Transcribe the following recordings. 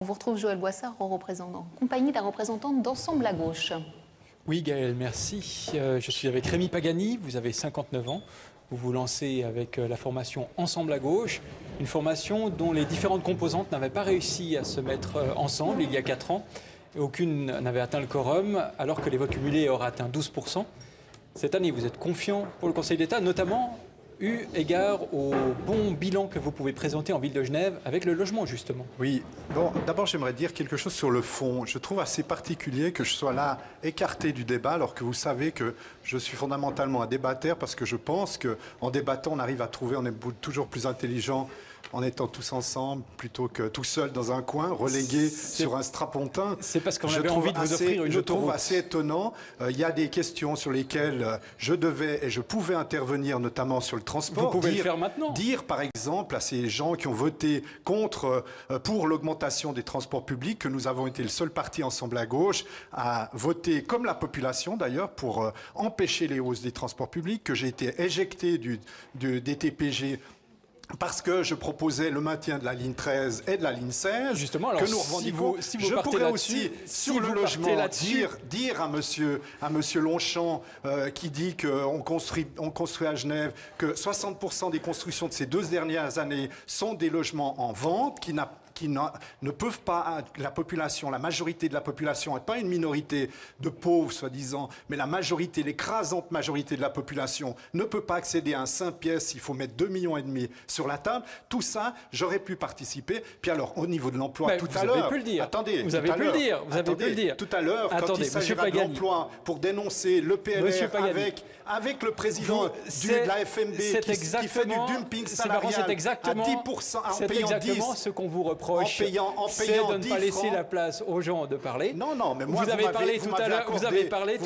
On vous retrouve Joël Boissard en compagnie d'un représentant d'Ensemble à gauche. Oui Gaël, merci. Je suis avec Rémi Pagani, vous avez 59 ans. Vous vous lancez avec la formation Ensemble à gauche, une formation dont les différentes composantes n'avaient pas réussi à se mettre ensemble il y a 4 ans. Et aucune n'avait atteint le quorum, alors que les votes cumulés auraient atteint 12%. Cette année, vous êtes confiant pour le Conseil d'État, notamment eu égard au bon bilan que vous pouvez présenter en ville de Genève avec le logement, justement. Oui. Bon, d'abord, j'aimerais dire quelque chose sur le fond. Je trouve assez particulier que je sois là, écarté du débat, alors que vous savez que je suis fondamentalement un débatteur, parce que je pense qu'en débattant, on arrive à trouver, on est toujours plus intelligent en étant tous ensemble, plutôt que tout seul dans un coin, relégué sur un strapontin. C'est parce qu'on avait envie de vous offrir une autoroute. Je trouve assez étonnant. Il y a des questions sur lesquelles je devais et je pouvais intervenir, notamment sur le transport. Vous pouvez le faire maintenant. Dire, par exemple, à ces gens qui ont voté pour l'augmentation des transports publics, que nous avons été le seul parti Ensemble à gauche à voter, comme la population d'ailleurs, pour empêcher les hausses des transports publics, que j'ai été éjecté des TPG parce que je proposais le maintien de la ligne 13 et de la ligne 16. Justement, alors que nous revendiquons. si vous je partez pourrais aussi, sur le logement, dire à monsieur Longchamp, qui dit qu'on construit à Genève, que 60% des constructions de ces 2 dernières années sont des logements en vente, qui ne peuvent pas, la population, la majorité de la population, et pas une minorité de pauvres, soi-disant, mais la majorité, l'écrasante majorité de la population, ne peut pas accéder à un 5 pièces, il faut mettre 2,5 millions sur la table. Tout ça, j'aurais pu participer. Puis alors, au niveau de l'emploi, tout à l'heure... Vous avez pu le dire. Attendez, vous avez pu le dire. Vous avez pu le dire. Tout à l'heure, quand il s'agira de l'emploi, pour dénoncer le PLR avec le président de la FMB qui fait du dumping salarial à 10%, c'est exactement ce qu'on vous reproche. C'est de ne pas laisser la place aux gens de parler. Non, mais moi, vous avez parlé tout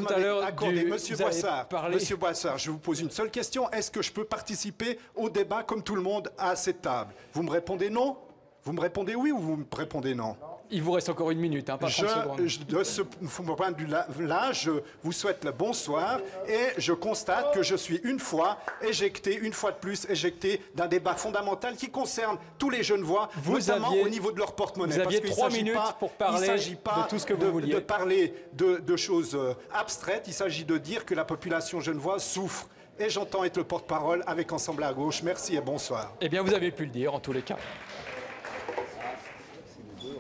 à l'heure du... Monsieur Boissard, je vous pose une seule question. Est-ce que je peux participer au débat comme tout le monde à cette table? Vous me répondez non? Vous me répondez oui ou vous me répondez non? Il vous reste encore 1 minute, pas 30 secondes. De ce point de vue-là, je vous souhaite le bonsoir et je constate que je suis une fois de plus éjecté d'un débat fondamental qui concerne tous les Genevois, notamment au niveau de leur porte-monnaie. Vous aviez 3 minutes pour parler de tout ce que vous vouliez. De parler de choses abstraites, il s'agit de dire que la population genevoise souffre. Et j'entends être le porte-parole avec Ensemble à gauche. Merci et bonsoir. Eh bien, vous avez pu le dire, en tous les cas.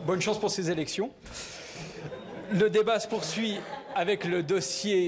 Bonne chance pour ces élections. Le débat se poursuit avec le dossier